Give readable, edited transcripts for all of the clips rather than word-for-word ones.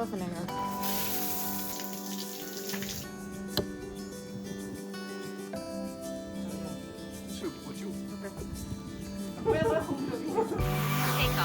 个分两个。酒破酒。我也喝红酒。这个。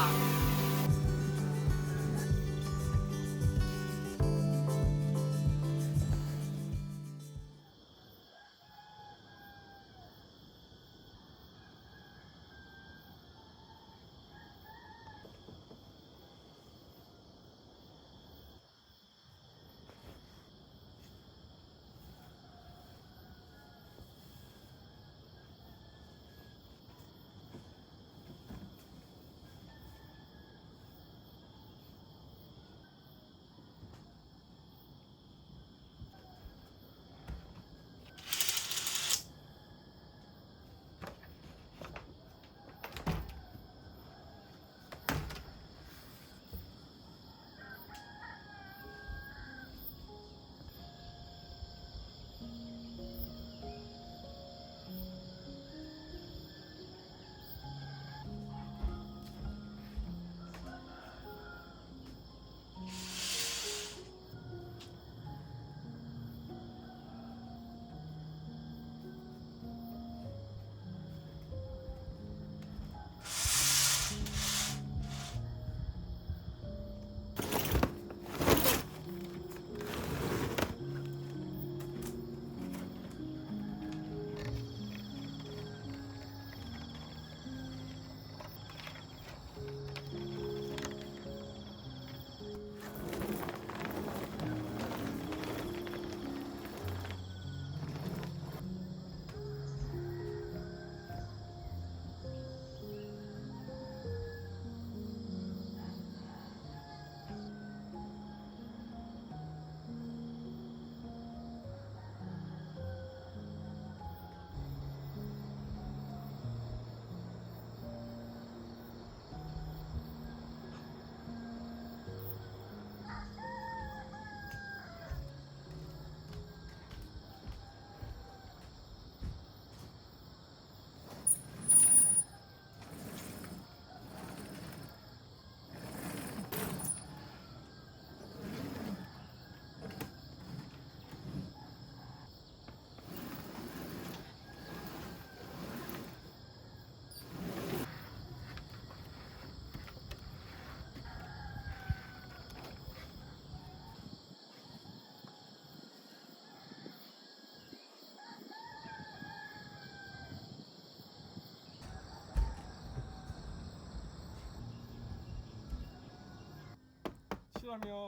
起来没有？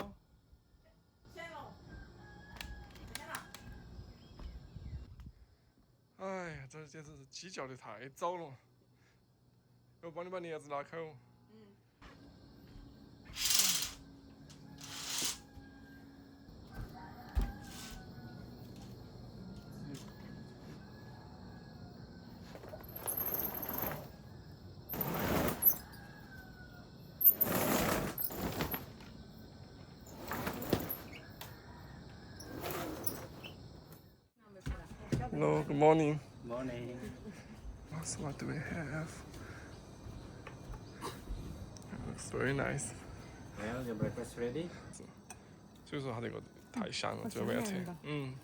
起来了。起来了。哎呀，这简直是鸡叫的太早了。我帮你把帘子拉开哦。Hello, good morning. Morning. So what do we have? Looks very nice. Well, your breakfast ready? 所以说它这个太香了，这个晚餐。嗯。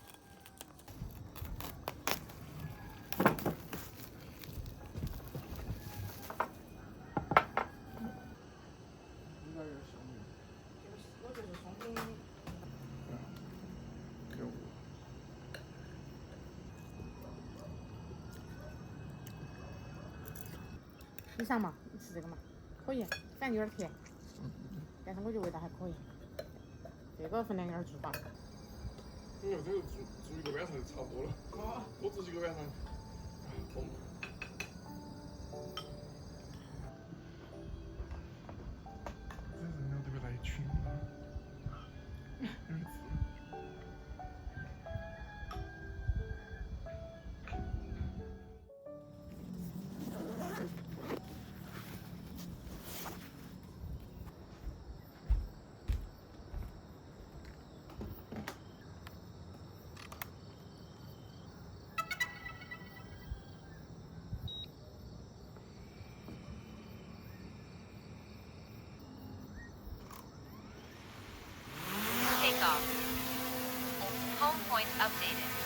我就是送给你。给我。你想嘛？你吃这个嘛？可以，反正有点甜，但是我觉得味道还可以。这个分两个做吧。这个煮一个晚上就差不多了。多煮几个晚上。疯。这人要特别来一群啊！儿子。Waypoint updated.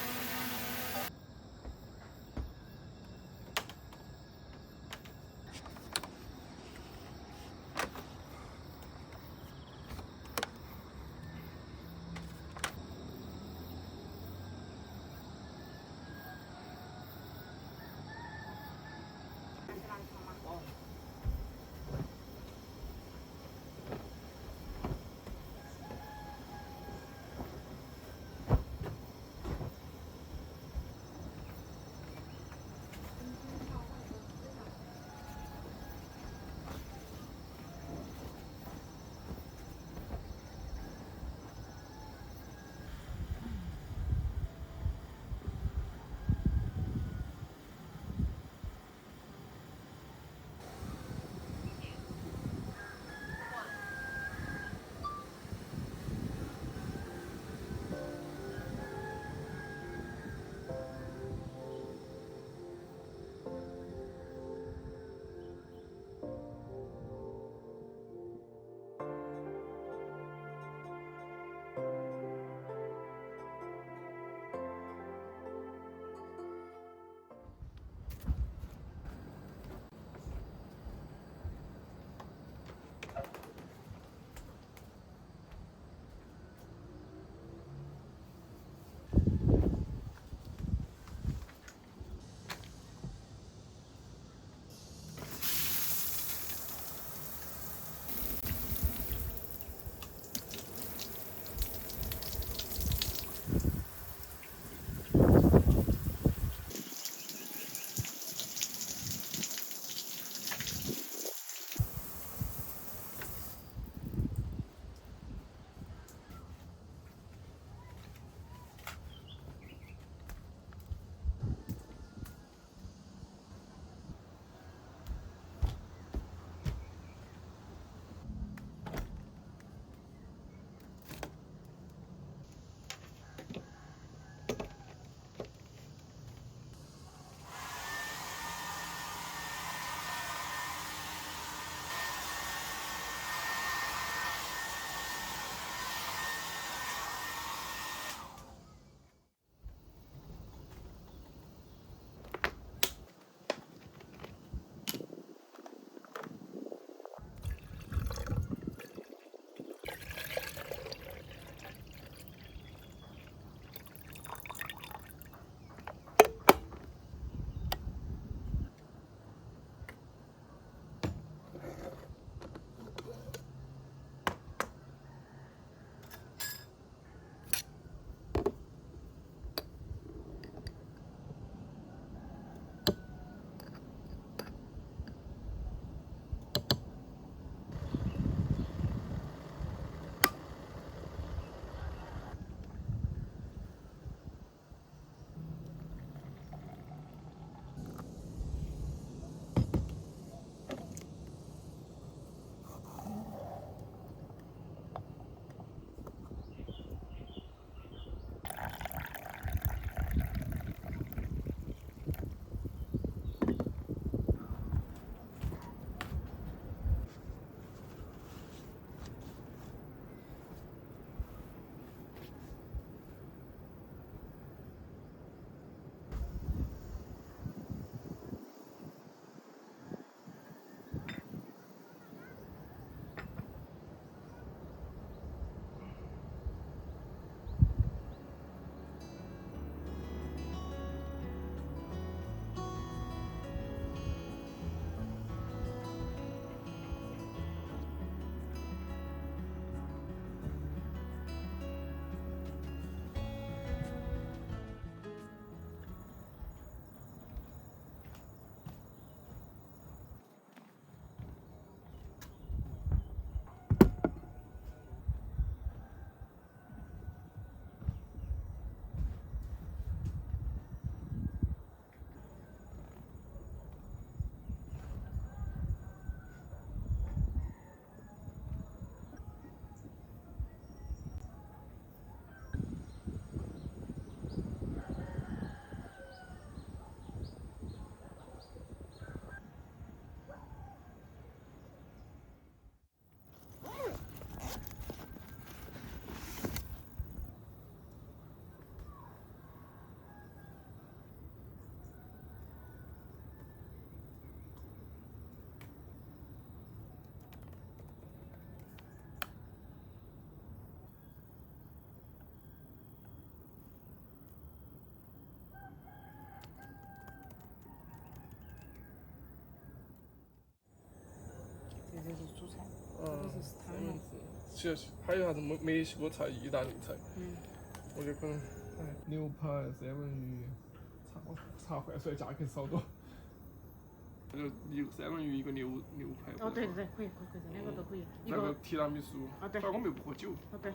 这是主菜，这个是汤嘛。其实还有啥子墨西哥菜、意大利菜，嗯，我觉得可能，牛排、三文鱼，茶换出来价格少多。就一个三文鱼，一个牛排。哦，对，可以，这两个都可以。一个提拉米苏。啊，对。反正我们又不喝酒。哦，对。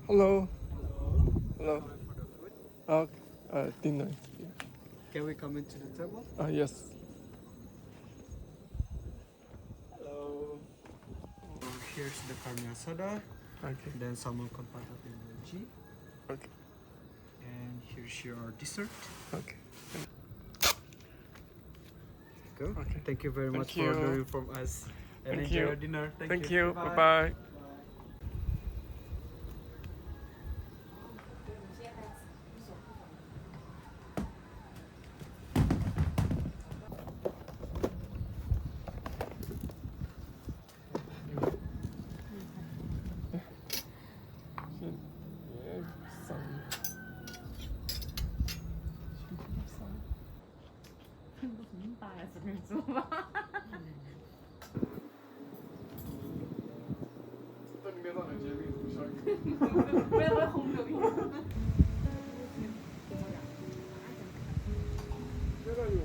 Hello. Hello. Dinner. Can we come into the table? Yes. Hello. Here's the carne asada. Okay. Then salmon con patate veggie. Okay. And here's your dessert. Okay. Go. Okay. Thank you very Thank much you. for ordering from us. And Thank enjoy you. your dinner. Thank you. Bye. Bye. 不是你爸是没做吧？这里面让人煎饼不小心。为了红豆饼。这个有。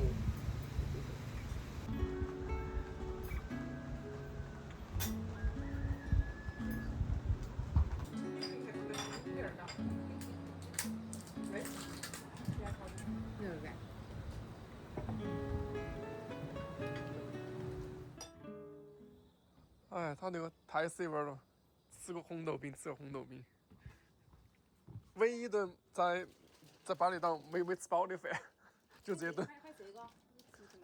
哎，他那个太随便了，吃个红豆饼。唯一一顿在巴厘岛没吃饱的饭，就这顿，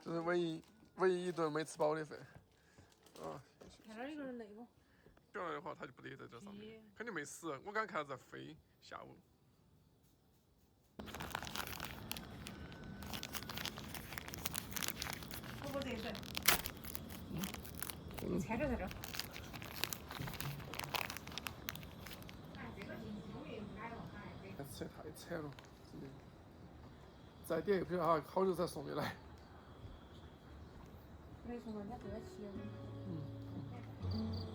就是唯一一顿没吃饱的饭。啊，看那儿有个人累不？这样的话他就不得在这上面，肯定没死。我刚看在飞，下午。我这一顿。菜就在这儿。吃的太惨了，真的。再点一瓶啊，好久才送的来。没送到人家都在吃。嗯。